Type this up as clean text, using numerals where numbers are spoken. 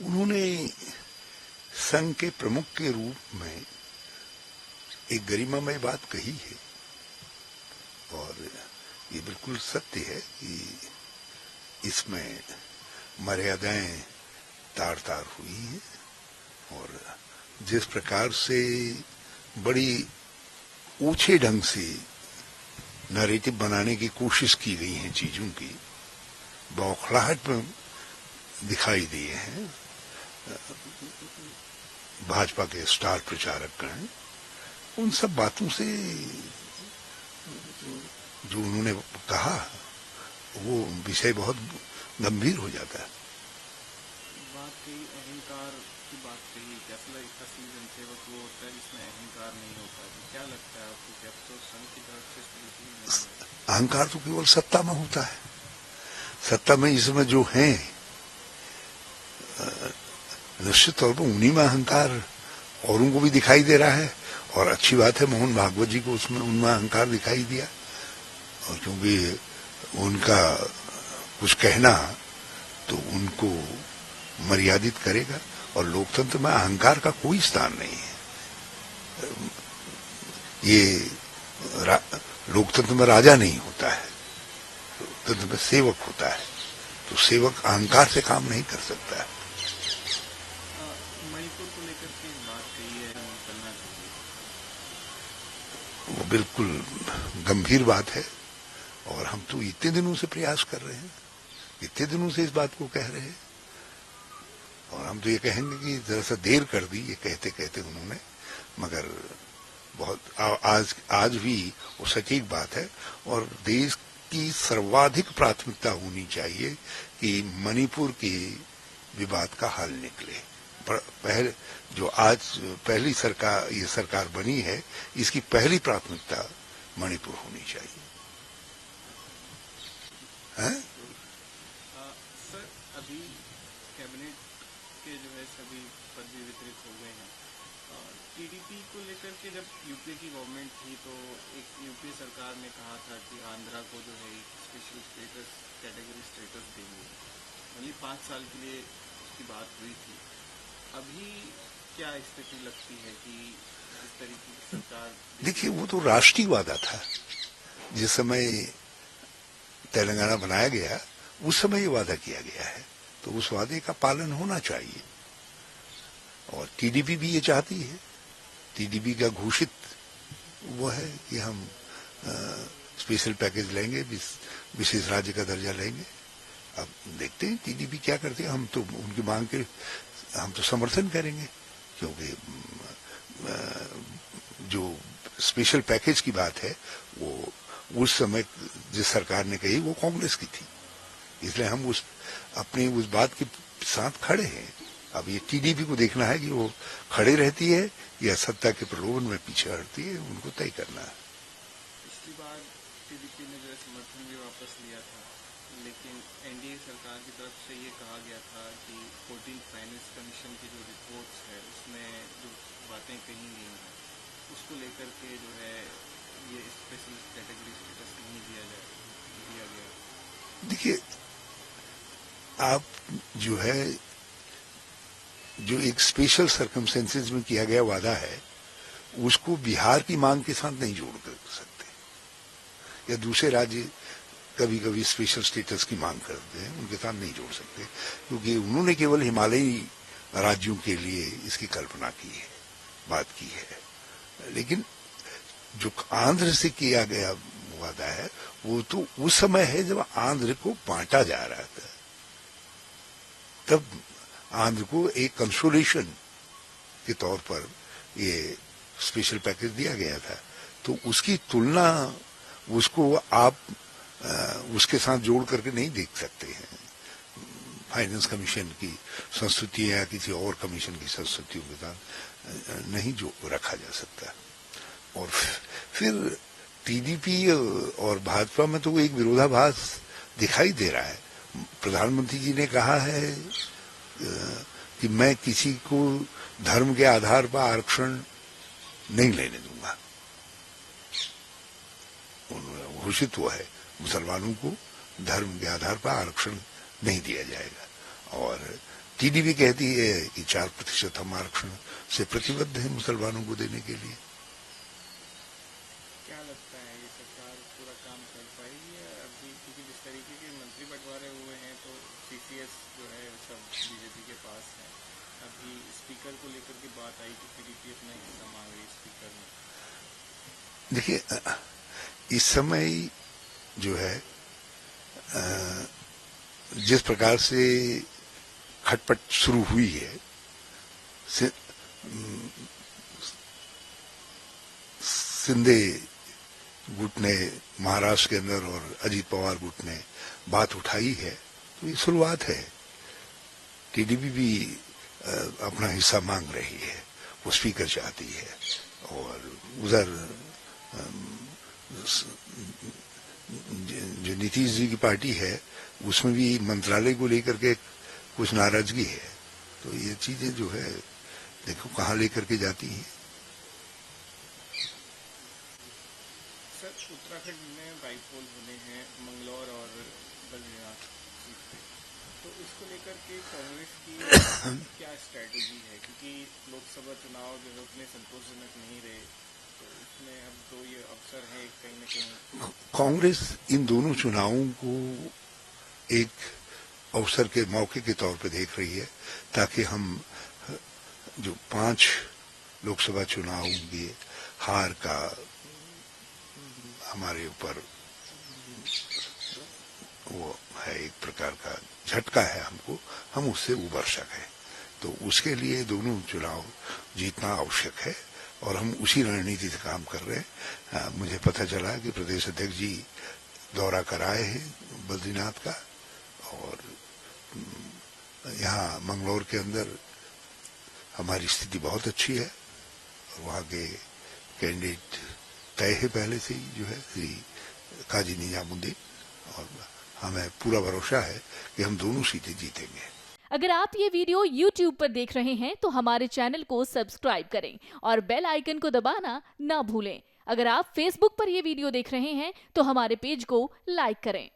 उन्होंने संघ के प्रमुख के रूप में एक गरिमामय बात कही है और ये बिल्कुल सत्य है कि इसमें मर्यादाएं तार तार हुई हैं और जिस प्रकार से बड़ी ऊंचे ढंग से नैरेटिव बनाने की कोशिश की गई है चीजों की, बौखलाहट में दिखाई दिए हैं भाजपा के स्टार प्रचारकगण, उन सब बातों से जो उन्होंने कहा वो विषय बहुत गंभीर हो जाता है। बात कही अहंकार की बात कही, फैसला एक असली जनसेवक वो होता है जिसमें अहंकार नहीं होता है। क्या लगता है आपको कि अब तो संघ की तरफ से स्थिति अहंकार तो केवल सत्ता में होता है। सत्ता में इसमें जो है निश्चित तौर पर उन्हीं में अहंकार औरों को भी दिखाई दे रहा है और अच्छी बात है मोहन भागवत जी को उसमें उनमें अहंकार दिखाई दिया और क्योंकि उनका कुछ कहना तो उनको मर्यादित करेगा और लोकतंत्र में अहंकार का कोई स्थान नहीं है। ये लोकतंत्र में राजा नहीं होता है, लोकतंत्र में सेवक होता है, तो सेवक अहंकार से काम नहीं कर सकता है। मणिपुर को लेकर के बात कही है, निकलना चाहिए, वो बिल्कुल गंभीर बात है और हम तो इतने दिनों से प्रयास कर रहे हैं, इतने दिनों से इस बात को कह रहे हैं और हम तो ये कहेंगे कि जरा सा देर कर दी ये कहते कहते उन्होंने, मगर बहुत आज भी वो सटीक बात है और देश की सर्वाधिक प्राथमिकता होनी चाहिए कि मणिपुर के विवाद का हल निकले। पहले जो आज पहली सरकार ये सरकार बनी है, इसकी पहली प्राथमिकता मणिपुर होनी चाहिए। है? सर अभी कैबिनेट के जो है सभी पद भी वितरित हो गए हैं। टीडीपी को लेकर के जब यूपीए की गवर्नमेंट थी तो एक यूपीए सरकार ने कहा था कि आंध्रा को जो है स्पेशल स्टेटस कैटेगरी स्टेटस देंगे, ओनली 5 साल के लिए उसकी बात हुई थी। अभी क्या स्थिति लगती है कि इस तरीके की सरकार? देखिए वो तो राष्ट्रीय वादा था, जिस समय तेलंगाना बनाया गया उस समय ये वादा किया गया है, तो उस वादे का पालन होना चाहिए और टीडीपी भी ये चाहती है। टीडीपी का घोषित वो है कि हम स्पेशल पैकेज लेंगे, विशेष राज्य का दर्जा लेंगे। अब देखते हैं टीडीपी क्या करते हैं, हम तो उनकी मांग के हम तो समर्थन करेंगे क्योंकि जो स्पेशल पैकेज की बात है वो उस समय जिस सरकार ने कही वो कांग्रेस की थी, इसलिए हम उस बात के साथ खड़े हैं। अब ये टीडीपी को देखना है कि वो खड़े रहती है या सत्ता के प्रलोभन में पीछे हटती है, उनको तय करना है। पिछली बार टीडीपी ने जो है समर्थन भी वापस लिया था, लेकिन एनडीए सरकार की तरफ से ये कहा गया था कि 14 फाइनेंस कमीशन की जो रिपोर्ट्स है उसमें जो बातें कही गई हैं उसको लेकर के जो है ये स्पेशल कैटेगरी स्टेटस नहीं दिया गया। देखिए आप जो है जो एक स्पेशल सर्कमस्टेंसेस में किया गया वादा है उसको बिहार की मांग के साथ नहीं जोड़ कर सकते, या दूसरे राज्य कभी कभी स्पेशल स्टेटस की मांग करते हैं उनके साथ नहीं जोड़ सकते, क्योंकि उन्होंने केवल हिमालयी राज्यों के लिए इसकी कल्पना की है, बात की है। लेकिन जो आंध्र से किया गया वादा है वो तो उस समय है जब आंध्र को बांटा जा रहा था, तब आंध्र को एक कंसोलेशन के तौर पर ये स्पेशल पैकेज दिया गया था, तो उसकी तुलना उसको आप उसके साथ जोड़ करके नहीं देख सकते हैं। फाइनेंस कमीशन की संस्तुति या किसी और कमीशन की संस्तुतियों के साथ नहीं जो रखा जा सकता। और फिर टीडीपी और भाजपा में तो एक विरोधाभास दिखाई दे रहा है। प्रधानमंत्री जी ने कहा है कि मैं किसी को धर्म के आधार पर आरक्षण नहीं लेने दूंगा, घोषित हुआ है मुसलमानों को धर्म के आधार पर आरक्षण नहीं दिया जाएगा। और टीडीपी कहती है कि 4% हम आरक्षण से प्रतिबद्ध हैं मुसलमानों को देने के लिए। क्या लगता है ये सरकार पूरा काम कर पाएगी या अभी, क्योंकि जिस तरीके के मंत्री बंटवारे हुए हैं तो सीसीएस जो है सब बीजेपी के पास है। अभी स्पीकर को लेकर के बात आई कि टीडीपी अपना हिस्सा मांग रही स्पीकर में। देखिए, इस समय जो है जिस प्रकार से खटपट शुरू हुई है, शिंदे गुट ने महाराष्ट्र के अंदर और अजीत पवार गुट ने बात उठाई है, तो ये शुरुआत है। टीडीपी भी अपना हिस्सा मांग रही है, वो स्पीकर चाहती है, और उधर जो नीतीश जी की पार्टी है उसमें भी मंत्रालय को लेकर के कुछ नाराजगी है। तो ये चीजें जो है देखो कहाँ लेकर के जाती हैं। सर, उत्तराखंड में बाईपोल होने हैं मंगलौर और बद्रीनाथ सीट पे, तो इसको लेकर के कांग्रेस की क्या स्ट्रैटेजी है? क्योंकि लोकसभा चुनाव जो है उतने संतोषजनक नहीं रहे, तो इसमें अब तो ये अवसर है कहीं न कहीं। कांग्रेस इन दोनों चुनावों को एक अवसर के मौके के तौर पे देख रही है, ताकि हम जो 5 लोकसभा चुनावों की हार का हमारे ऊपर वो है एक प्रकार का झटका है हमको, हम उससे उबर सकें। तो उसके लिए दोनों चुनाव जीतना आवश्यक है और हम उसी रणनीति से काम कर रहे हैं। मुझे पता चला कि प्रदेश अध्यक्ष जी दौरा कराए हैं बद्रीनाथ का, और यहाँ मंगलौर के अंदर हमारी स्थिति बहुत अच्छी है, और वहाँ के कैंडिडेट तय है पहले से ही, जो है श्री काजी निजामुद्दीन, और हमें पूरा भरोसा है कि हम दोनों सीटें जीतेंगे। अगर आप ये वीडियो YouTube पर देख रहे हैं तो हमारे चैनल को सब्सक्राइब करें और बेल आइकन को दबाना ना भूलें। अगर आप Facebook पर ये वीडियो देख रहे हैं तो हमारे पेज को लाइक करें।